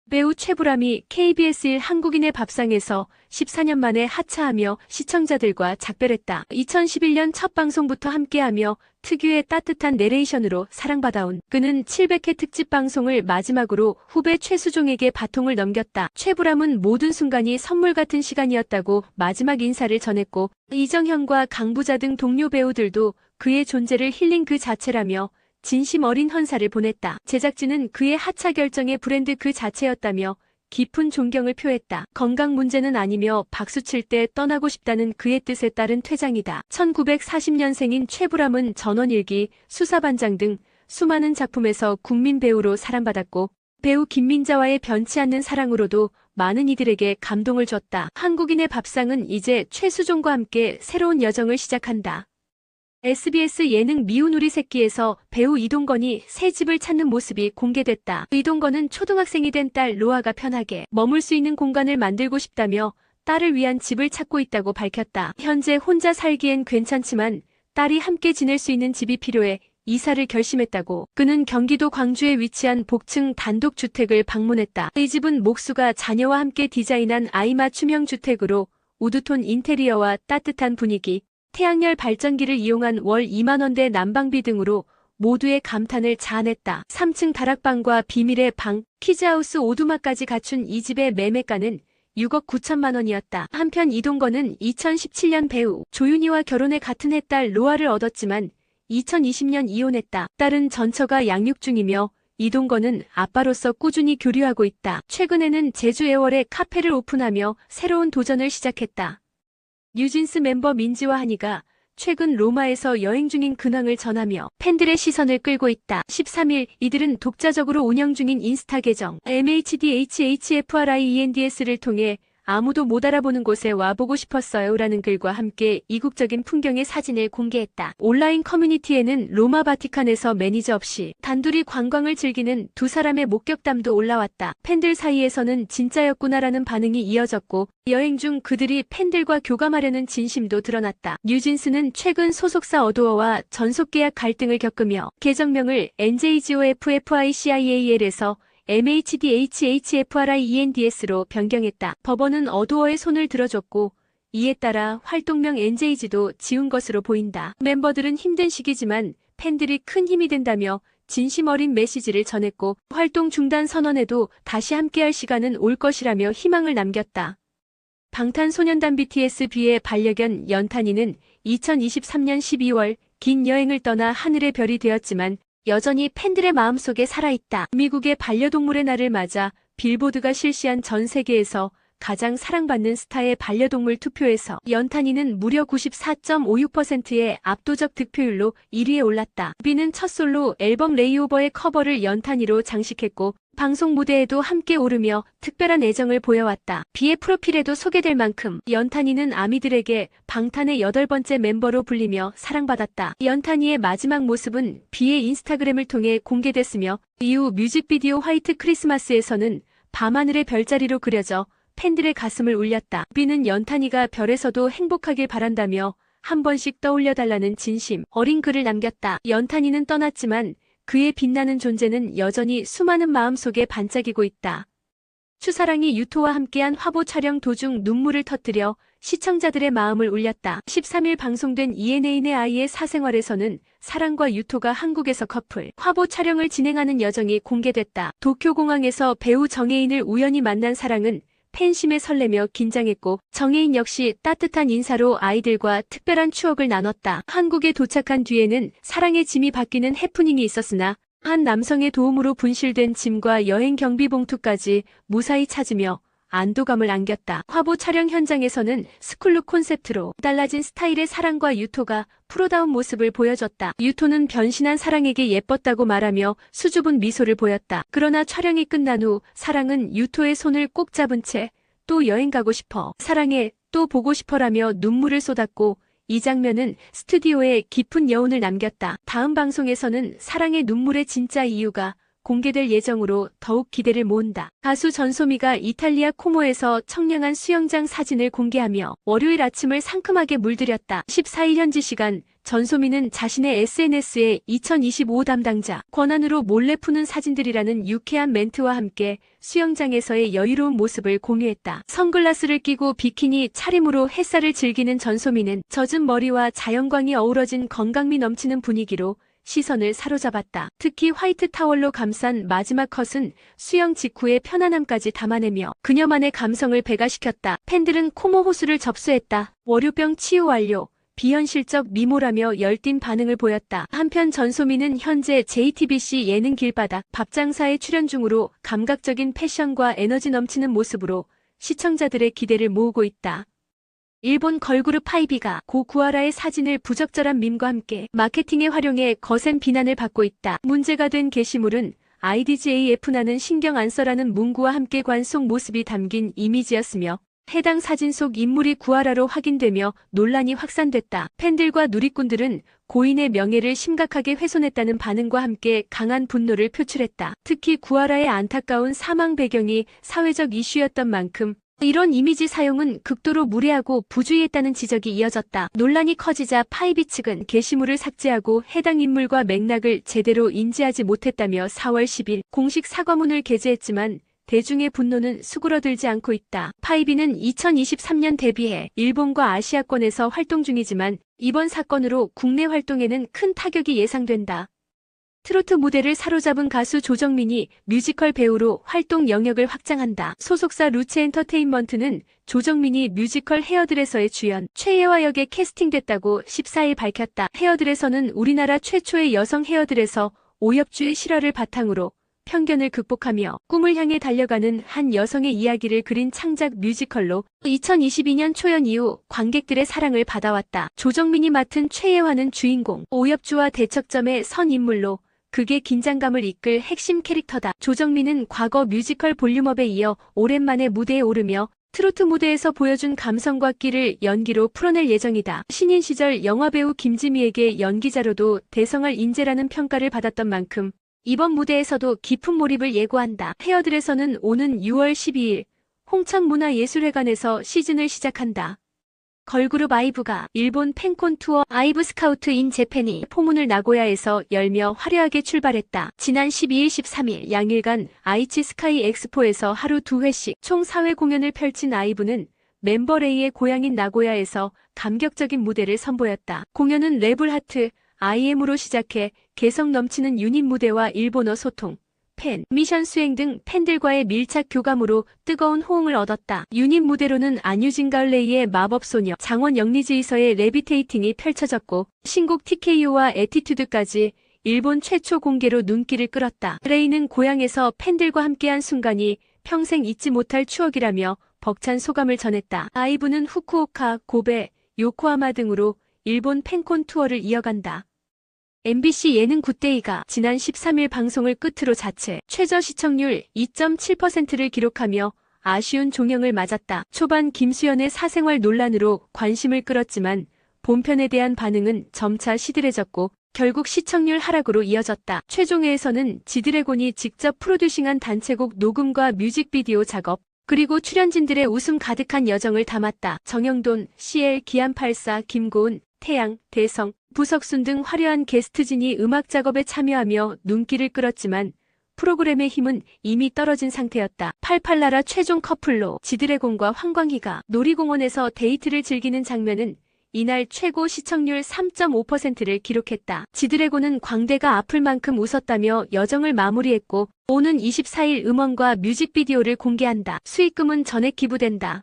배우 최불암이 KBS1 한국인의 밥상에서 14년 만에 하차하며 시청자들과 작별했다. 2011년 첫 방송부터 함께하며 특유의 따뜻한 내레이션으로 사랑받아온 그는 700회 특집 방송을 마지막으로 후배 최수종에게 바통을 넘겼다. 최불암은 모든 순간이 선물 같은 시간이었다고 마지막 인사를 전했고, 이정현과 강부자 등 동료 배우들도 그의 존재를 힐링 그 자체라며 진심 어린 헌사를 보냈다. 제작진은 그의 하차 결정의 브랜드 그 자체였다며 깊은 존경을 표했다. 건강 문제는 아니며 박수칠 때 떠나고 싶다는 그의 뜻에 따른 퇴장이다. 1940년생인 최불암은 전원일기, 수사반장 등 수많은 작품에서 국민 배우로 사랑받았고, 배우 김민자와의 변치 않는 사랑으로도 많은 이들에게 감동을 줬다. 한국인의 밥상은 이제 최수종과 함께 새로운 여정을 시작한다. SBS 예능 미운 우리 새끼에서 배우 이동건이 새 집을 찾는 모습이 공개됐다. 이동건은 초등학생이 된 딸 로아가 편하게 머물 수 있는 공간을 만들고 싶다며 딸을 위한 집을 찾고 있다고 밝혔다. 현재 혼자 살기엔 괜찮지만 딸이 함께 지낼 수 있는 집이 필요해 이사를 결심했다고. 그는 경기도 광주에 위치한 복층 단독주택을 방문했다. 이 집은 목수가 자녀와 함께 디자인한 아이맞춤형 주택으로 우드톤 인테리어와 따뜻한 분위기, 태양열 발전기를 이용한 월 2만 원대 난방비 등으로 모두의 감탄을 자아냈다. 3층 다락방과 비밀의 방, 키즈하우스 오두막까지 갖춘 이 집의 매매가는 6억 9천만 원이었다. 한편 이동건은 2017년 배우 조윤희와 결혼해 같은 해 딸 로아를 얻었지만 2020년 이혼했다. 딸은 전처가 양육 중이며 이동건은 아빠로서 꾸준히 교류하고 있다. 최근에는 제주 애월에 카페를 오픈하며 새로운 도전을 시작했다. 뉴진스 멤버 민지와 한이가 최근 로마에서 여행 중인 근황을 전하며 팬들의 시선을 끌고 있다. 13일 이들은 독자적으로 운영 중인 인스타 계정 MHDHHFRIENDS를 통해 아무도 못 알아보는 곳에 와보고 싶었어요 라는 글과 함께 이국적인 풍경의 사진을 공개했다. 온라인 커뮤니티에는 로마 바티칸에서 매니저 없이 단둘이 관광을 즐기는 두 사람의 목격담도 올라왔다. 팬들 사이에서는 진짜였구나라는 반응이 이어졌고, 여행 중 그들이 팬들과 교감하려는 진심도 드러났다. 뉴진스는 최근 소속사 어도어와 전속계약 갈등을 겪으며 계정명을 NJGOFFICIAL에서 MHDHHFRIENDS로 변경했다. 법원은 어도어의 손을 들어줬고, 이에 따라 활동명 NJG도 지운 것으로 보인다. 멤버들은 힘든 시기지만 팬들이 큰 힘이 된다며 진심 어린 메시지를 전했고, 활동 중단 선언에도 다시 함께할 시간은 올 것이라며 희망을 남겼다. 방탄소년단 BTS-B의 반려견 연탄이는 2023년 12월 긴 여행을 떠나 하늘의 별이 되었지만 여전히 팬들의 마음속에 살아있다. 미국의 반려동물의 날을 맞아 빌보드가 실시한 전 세계에서 가장 사랑받는 스타의 반려동물 투표에서 연탄이는 무려 94.56%의 압도적 득표율로 1위에 올랐다. 비는 첫 솔로 앨범 레이오버의 커버를 연탄이로 장식했고, 방송 무대에도 함께 오르며 특별한 애정을 보여왔다. 비의 프로필에도 소개될 만큼 연탄이는 아미들에게 방탄의 8번째 멤버로 불리며 사랑받았다. 연탄이의 마지막 모습은 비의 인스타그램을 통해 공개됐으며, 이후 뮤직비디오 화이트 크리스마스에서는 밤하늘의 별자리로 그려져 팬들의 가슴을 울렸다. 비는 연탄이가 별에서도 행복하길 바란다며 한 번씩 떠올려달라는 진심 어린 글을 남겼다. 연탄이는 떠났지만 그의 빛나는 존재는 여전히 수많은 마음속에 반짝이고 있다. 추사랑이 유토와 함께한 화보 촬영 도중 눈물을 터뜨려 시청자들의 마음을 울렸다. 13일 방송된 ENA의 아이의 사생활에서는 사랑과 유토가 한국에서 커플 화보 촬영을 진행하는 여정이 공개됐다. 도쿄공항에서 배우 정혜인을 우연히 만난 사랑은 팬심에 설레며 긴장했고, 정혜인 역시 따뜻한 인사로 아이들과 특별한 추억을 나눴다. 한국에 도착한 뒤에는 사랑의 짐이 바뀌는 해프닝이 있었으나 한 남성의 도움으로 분실된 짐과 여행 경비 봉투까지 무사히 찾으며 안도감을 안겼다. 화보 촬영 현장에서는 스쿨룩 콘셉트로 달라진 스타일의 사랑과 유토가 프로다운 모습을 보여줬다. 유토는 변신한 사랑에게 예뻤다고 말하며 수줍은 미소를 보였다. 그러나 촬영이 끝난 후 사랑은 유토의 손을 꼭 잡은 채 또 여행 가고 싶어, 사랑해, 또 보고 싶어라며 눈물을 쏟았고, 이 장면은 스튜디오에 깊은 여운을 남겼다. 다음 방송에서는 사랑의 눈물의 진짜 이유가 공개될 예정으로 더욱 기대를 모은다. 가수 전소미가 이탈리아 코모에서 청량한 수영장 사진을 공개하며 월요일 아침을 상큼하게 물들였다. 14일 현지 시간 전소민은 자신의 SNS에 2025 담당자 권한으로 몰래 푸는 사진들이라는 유쾌한 멘트와 함께 수영장에서의 여유로운 모습을 공유했다. 선글라스를 끼고 비키니 차림으로 햇살을 즐기는 전소민은 젖은 머리와 자연광이 어우러진 건강미 넘치는 분위기로 시선을 사로잡았다. 특히 화이트 타월로 감싼 마지막 컷은 수영 직후의 편안함까지 담아내며 그녀만의 감성을 배가시켰다. 팬들은 코모 호수를 접수했다. 월요병 치유 완료. 비현실적 미모라며 열띤 반응을 보였다. 한편 전소민은 현재 JTBC 예능 길바닥 밥장사에 출연 중으로 감각적인 패션과 에너지 넘치는 모습으로 시청자들의 기대를 모으고 있다. 일본 걸그룹 파이비가 고 구하라의 사진을 부적절한 밈과 함께 마케팅에 활용해 거센 비난을 받고 있다. 문제가 된 게시물은 IDGAF 나는 신경 안 써라는 문구와 함께 관 속 모습이 담긴 이미지였으며 해당 사진 속 인물이 구하라로 확인되며 논란이 확산됐다. 팬들과 누리꾼들은 고인의 명예를 심각하게 훼손했다는 반응과 함께 강한 분노를 표출했다. 특히 구하라의 안타까운 사망 배경이 사회적 이슈였던 만큼 이런 이미지 사용은 극도로 무례하고 부주의했다는 지적이 이어졌다. 논란이 커지자 파이비 측은 게시물을 삭제하고 해당 인물과 맥락을 제대로 인지하지 못했다며 4월 10일 공식 사과문을 게재했지만 대중의 분노는 수그러들지 않고 있다. 파이비는 2023년 데뷔해 일본과 아시아권에서 활동 중이지만 이번 사건으로 국내 활동에는 큰 타격이 예상된다. 트로트 무대를 사로잡은 가수 조정민이 뮤지컬 배우로 활동 영역을 확장한다. 소속사 루체 엔터테인먼트는 조정민이 뮤지컬 헤어드레서의 주연 최예화 역에 캐스팅됐다고 14일 밝혔다. 헤어드레서는 우리나라 최초의 여성 헤어드레서 오엽주의 실화를 바탕으로 편견을 극복하며 꿈을 향해 달려가는 한 여성의 이야기를 그린 창작 뮤지컬로 2022년 초연 이후 관객들의 사랑을 받아왔다. 조정민이 맡은 최예화는 주인공 오엽주와 대척점의 선 인물로 극의 긴장감을 이끌 핵심 캐릭터다. 조정민은 과거 뮤지컬 볼륨업에 이어 오랜만에 무대에 오르며 트로트 무대에서 보여준 감성과 끼를 연기로 풀어낼 예정이다. 신인 시절 영화배우 김지미에게 연기자로도 대성할 인재라는 평가를 받았던 만큼 이번 무대에서도 깊은 몰입을 예고한다. 헤어드레서는 오는 6월 12일 홍천문화예술회관에서 시즌을 시작한다. 걸그룹 아이브가 일본 팬콘 투어 아이브 스카우트 인 재팬이 포문을 나고야에서 열며 화려하게 출발했다. 지난 12일 13일 양일간 아이치 스카이 엑스포에서 하루 2회씩 총 4회 공연을 펼친 아이브는 멤버 레이의 고향인 나고야에서 감격적인 무대를 선보였다. 공연은 랩을 하트 IM으로 시작해 개성 넘치는 유닛 무대와 일본어 소통, 팬, 미션 수행 등 팬들과의 밀착 교감으로 뜨거운 호응을 얻었다. 유닛 무대로는 안유진 가을레이의 마법소녀, 장원 영리즈이서의 레비테이팅이 펼쳐졌고 신곡 TKO와 에티튜드까지 일본 최초 공개로 눈길을 끌었다. 레이는 고향에서 팬들과 함께한 순간이 평생 잊지 못할 추억이라며 벅찬 소감을 전했다. 아이브는 후쿠오카, 고베, 요코하마 등으로 일본 팬콘 투어를 이어간다. MBC 예능 굿데이가 지난 13일 방송을 끝으로 자체 최저 시청률 2.7%를 기록하며 아쉬운 종영을 맞았다. 초반 김수현의 사생활 논란으로 관심을 끌었지만 본편에 대한 반응은 점차 시들해졌고 결국 시청률 하락으로 이어졌다. 최종회에서는 지드래곤이 직접 프로듀싱한 단체곡 녹음과 뮤직비디오 작업, 그리고 출연진들의 웃음 가득한 여정을 담았다. 정영돈, CL, 기안84, 김고은, 태양, 대성, 부석순 등 화려한 게스트진이 음악 작업에 참여하며 눈길을 끌었지만 프로그램의 힘은 이미 떨어진 상태였다. 88나라 최종 커플로 지드래곤과 황광희가 놀이공원에서 데이트를 즐기는 장면은 이날 최고 시청률 3.5%를 기록했다. 지드래곤은 광대가 아플 만큼 웃었다며 여정을 마무리했고 오는 24일 음원과 뮤직비디오를 공개한다. 수익금은 전액 기부된다.